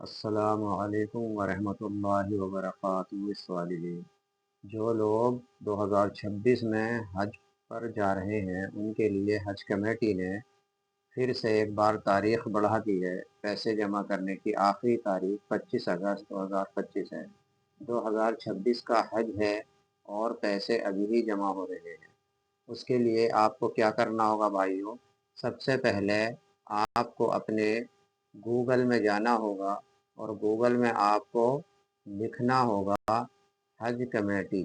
अस्सलामु अलैकुम वरहमतुल्लाहि वबरकातुहू। इस वाले जो लोग 2026 में हज पर जा रहे हैं उनके लिए हज कमेटी ने फिर से एक बार तारीख बढ़ा दी है। पैसे जमा करने की आखिरी तारीख 25 अगस्त 2025 है। 2026 का हज है और पैसे अभी ही जमा हो रहे हैं। उसके लिए आपको क्या करना होगा भाइयों? सबसे पहले आपको अपने गूगल में जाना होगा और गूगल में आपको लिखना होगा हज कमेटी।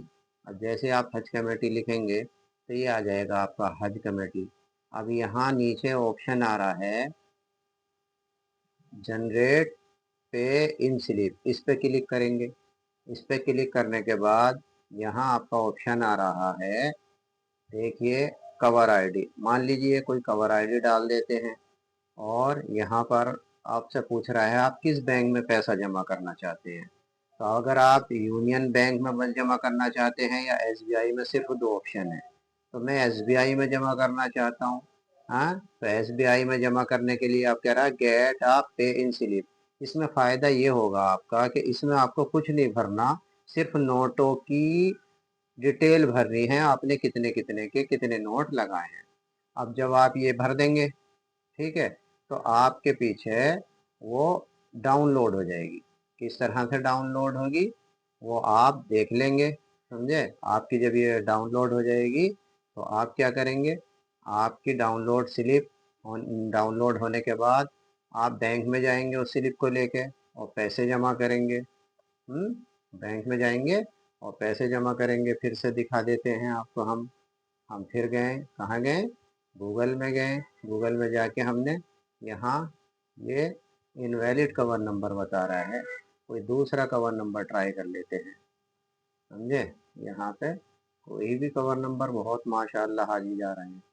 अब जैसे आप हज कमेटी लिखेंगे तो ये आ जाएगा आपका हज कमेटी। अब यहाँ नीचे ऑप्शन आ रहा है जनरेट पे इन स्लिप, इस पे क्लिक करेंगे। इस पे क्लिक करने के बाद यहाँ आपका ऑप्शन आ रहा है, देखिए, कवर आईडी। मान लीजिए कोई कवर आईडी डाल देते हैं और यहाँ पर आपसे पूछ रहा है आप किस बैंक में पैसा जमा करना चाहते हैं। तो अगर आप यूनियन बैंक में बस जमा करना चाहते हैं या एसबीआई में, सिर्फ दो ऑप्शन है। तो मैं एसबीआई में जमा करना चाहता हूँ। हाँ, तो एसबीआई में जमा करने के लिए आप कह रहा है गेट आप पे इन स्लिप। इसमें फ़ायदा ये होगा आपका कि इसमें आपको कुछ नहीं भरना, सिर्फ नोटों की डिटेल भरनी है, आपने कितने कितने के कितने नोट लगाए हैं। अब जब आप ये भर देंगे, ठीक है, तो आपके पीछे वो डाउनलोड हो जाएगी। किस तरह से डाउनलोड होगी वो आप देख लेंगे, समझे। आपकी जब ये डाउनलोड हो जाएगी तो आप क्या करेंगे, आपकी डाउनलोड स्लिप डाउनलोड होने के बाद आप बैंक में जाएंगे उस स्लिप को लेके और पैसे जमा करेंगे। बैंक में जाएंगे और पैसे जमा करेंगे। फिर से दिखा देते हैं आपको। हम फिर गए, कहाँ गए, गूगल में गए। गूगल में जाके हमने यहाँ ये इनवैलिड कवर नंबर बता रहा है, कोई दूसरा कवर नंबर ट्राई कर लेते हैं, समझे। यहाँ पे कोई भी कवर नंबर, बहुत माशाल्लाह हाजी जा रहे हैं।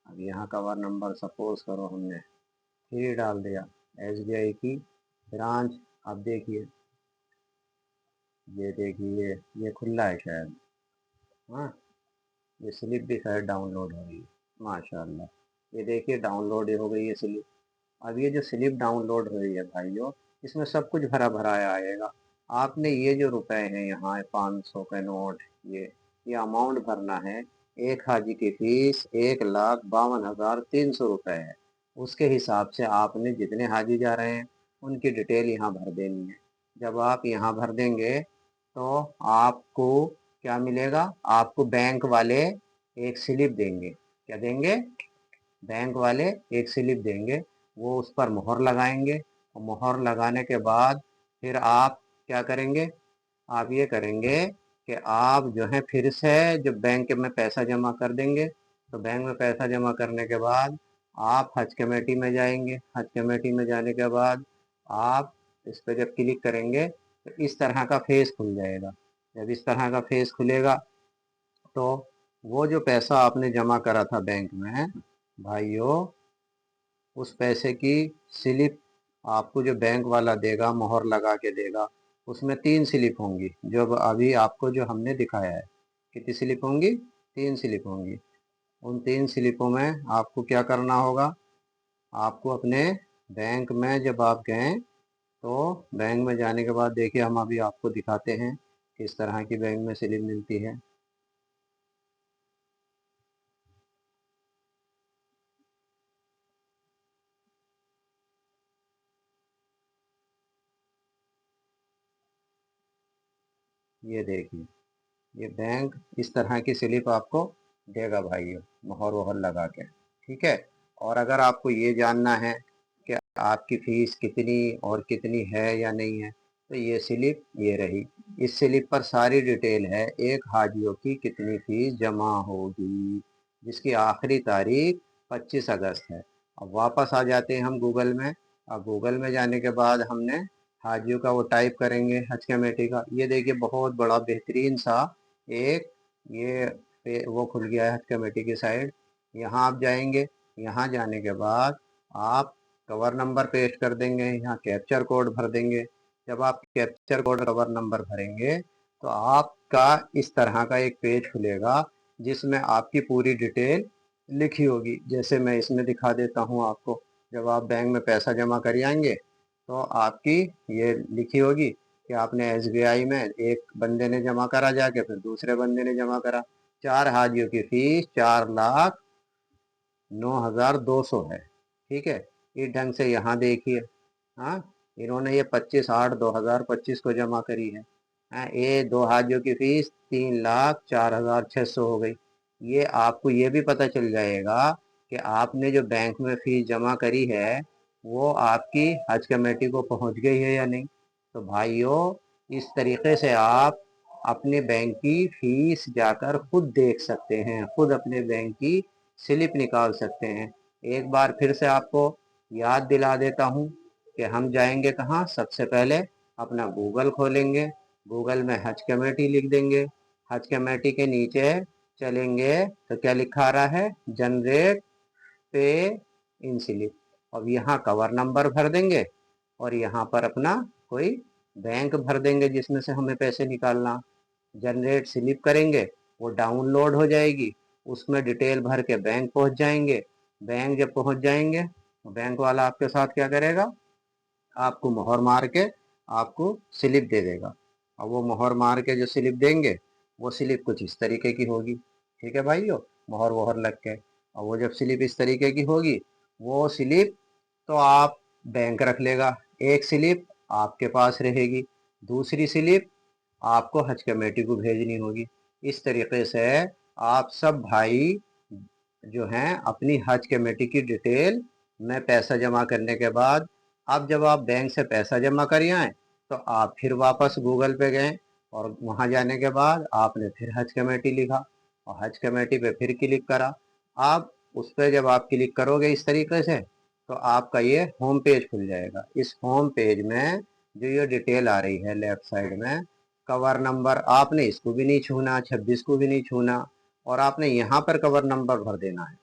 अब यहाँ कवर नंबर सपोज करो हमने 3 डाल दिया, एसबीआई की ब्रांच। अब देखिए, ये देखिए ये खुला है शायद। हाँ, ये स्लिप भी शायद डाउनलोड हो रही है, माशाल्लाह। ये देखिए डाउनलोड हो गई है स्लिप। अब ये जो स्लिप डाउनलोड हुई है भाइयों, इसमें सब कुछ भरा भरा आएगा। आपने ये जो रुपए हैं यहाँ 500 का नोट, ये अमाउंट भरना है। एक हाजी की फीस 1,52,300 रुपये है। उसके हिसाब से आपने जितने हाजी जा रहे हैं उनकी डिटेल यहाँ भर देनी है। जब आप यहाँ भर देंगे तो आपको क्या मिलेगा, आपको बैंक वाले एक स्लिप देंगे। क्या देंगे? बैंक वाले एक स्लिप देंगे। वो उस पर मोहर लगाएंगे और मोहर लगाने के बाद फिर आप क्या करेंगे, आप ये करेंगे कि आप जो है फिर से जो बैंक में पैसा जमा कर देंगे। तो बैंक में पैसा जमा करने के बाद आप हज कमेटी में जाएंगे। हज कमेटी में जाने के बाद आप इस पर जब क्लिक करेंगे तो इस तरह का फेस खुल जाएगा। जब इस तरह का फेस खुलेगा तो वो जो पैसा आपने जमा करा था बैंक में भाइयों, उस पैसे की स्लिप आपको जो बैंक वाला देगा, मोहर लगा के देगा। उसमें 3 स्लिप होंगी, जो अभी आपको जो हमने दिखाया है। कितनी स्लिप होंगी? 3 स्लिप होंगी। उन 3 स्लिपों में आपको क्या करना होगा, आपको अपने बैंक में जब आप गए तो बैंक में जाने के बाद देखिए, हम अभी आपको दिखाते हैं किस तरह की बैंक में स्लिप मिलती है। ये देखिए, ये बैंक इस तरह की स्लिप आपको देगा भाइयों, मोहर वोहर लगा के, ठीक है। और अगर आपको ये जानना है कि आपकी फ़ीस कितनी और कितनी है या नहीं है, तो ये स्लिप ये रही। इस स्लिप पर सारी डिटेल है, एक हाजियों की कितनी फ़ीस जमा होगी, जिसकी आखिरी तारीख 25 अगस्त है। अब वापस आ जाते हैं हम गूगल में। अब गूगल में जाने के बाद हमने हाजियों का वो टाइप करेंगे, हज कमेटी का। ये देखिए बहुत बड़ा बेहतरीन सा एक वो खुल गया है हज कमेटी की साइड। यहाँ आप जाएंगे। यहाँ जाने के बाद आप कवर नंबर पेस्ट कर देंगे, यहाँ कैप्चर कोड भर देंगे। जब आप कैप्चर कोड कवर नंबर भरेंगे तो आपका इस तरह का एक पेज खुलेगा जिसमें आपकी पूरी डिटेल लिखी होगी। जैसे मैं इसमें दिखा देता हूँ आपको। जब आप बैंक में पैसा जमा कर आएंगे तो आपकी ये लिखी होगी कि आपने एसबीआई में एक बंदे ने जमा करा जाके, फिर दूसरे बंदे ने जमा करा। 4 हाजियों की फीस 4,09,200 है। ठीक है, इस ढंग से यहाँ देखिए। हाँ, इन्होंने ये 25/8/2025 को जमा करी है। हाँ, ये 2 हाजियों की फीस 3,04,600 हो गई। ये आपको ये भी पता चल जाएगा कि आपने जो बैंक में फीस जमा करी है वो आपकी हज कमेटी को पहुंच गई है या नहीं। तो भाइयों, इस तरीके से आप अपने बैंक की फीस जाकर खुद देख सकते हैं, खुद अपने बैंक की स्लिप निकाल सकते हैं। एक बार फिर से आपको याद दिला देता हूँ कि हम जाएंगे कहाँ। सबसे पहले अपना गूगल खोलेंगे, गूगल में हज कमेटी लिख देंगे, हज कमेटी के नीचे चलेंगे तो क्या लिखा आ रहा है, जनरेट पे इन स्लिप। अब यहाँ कवर नंबर भर देंगे और यहाँ पर अपना कोई बैंक भर देंगे जिसमें से हमें पैसे निकालना। जनरेट स्लिप करेंगे, वो डाउनलोड हो जाएगी, उसमें डिटेल भर के बैंक पहुंच जाएंगे। बैंक जब पहुंच जाएंगे तो बैंक वाला आपके साथ क्या करेगा, आपको मोहर मार के आपको स्लिप दे देगा। और वो मोहर मार के जो स्लिप देंगे वो स्लिप कुछ इस तरीके की होगी। ठीक है भाइयों, मोहर वोहर लग के। और वो जब स्लिप इस तरीके की होगी, वो स्लिप तो आप बैंक रख लेगा, एक स्लिप आपके पास रहेगी, दूसरी स्लिप आपको हज कमेटी को भेजनी होगी। इस तरीके से आप सब भाई जो हैं अपनी हज कमेटी की डिटेल में पैसा जमा करने के बाद, अब जब आप बैंक से पैसा जमा कर आए तो आप फिर वापस गूगल पे गए और वहां जाने के बाद आपने फिर हज कमेटी लिखा और हज कमेटी पे फिर क्लिक करा। आप उस पर जब आप क्लिक करोगे इस तरीके से तो आपका ये होम पेज खुल जाएगा। इस होम पेज में जो ये डिटेल आ रही है लेफ्ट साइड में, कवर नंबर, आपने इसको भी नहीं छूना, 26 को भी नहीं छूना, और आपने यहाँ पर कवर नंबर भर देना है,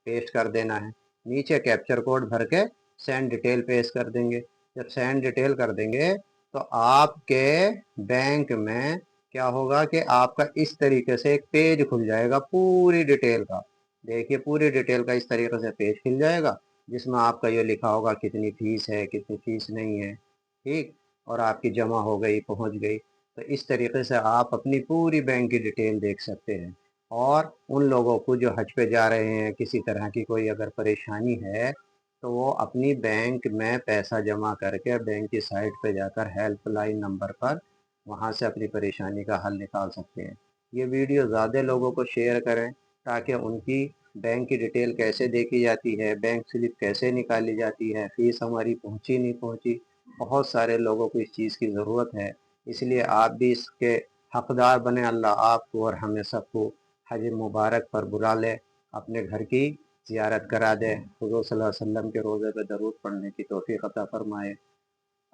पेस्ट कर देना है। नीचे कैप्चर कोड भर के सेंड डिटेल पेस्ट कर देंगे। जब सेंड डिटेल कर देंगे तो आपके बैंक में क्या होगा कि आपका इस तरीके से एक पेज खुल जाएगा पूरी डिटेल का। देखिए, पूरी डिटेल का इस तरीके से पेज खुल जाएगा जिसमें आपका ये लिखा होगा कितनी फीस है, कितनी फीस नहीं है। ठीक, और आपकी जमा हो गई, पहुंच गई। तो इस तरीके से आप अपनी पूरी बैंक की डिटेल देख सकते हैं। और उन लोगों को जो हज पे जा रहे हैं, किसी तरह की कोई अगर परेशानी है तो वो अपनी बैंक में पैसा जमा करके बैंक की साइट पे जाकर हेल्पलाइन नंबर पर वहाँ से अपनी परेशानी का हल निकाल सकते हैं। ये वीडियो ज़्यादा लोगों को शेयर करें ताकि उनकी बैंक की डिटेल कैसे देखी जाती है, बैंक स्लिप कैसे निकाली जाती है, फीस हमारी पहुँची नहीं पहुँची, बहुत सारे लोगों को इस चीज़ की ज़रूरत है। इसलिए आप भी इसके हकदार बने। अल्लाह आपको और हमें सबको हज मुबारक पर बुला ले, अपने घर की ज़ियारत करा दे, हुज़ूर सल्लल्लाहु अलैहि वसल्लम के रोज़े पे दरूद पढ़ने की तौफ़ीक़ अता फ़रमाए।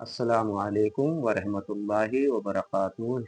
अस्सलामु अलैकुम व रहमतुल्लाहि व बरकातुहू।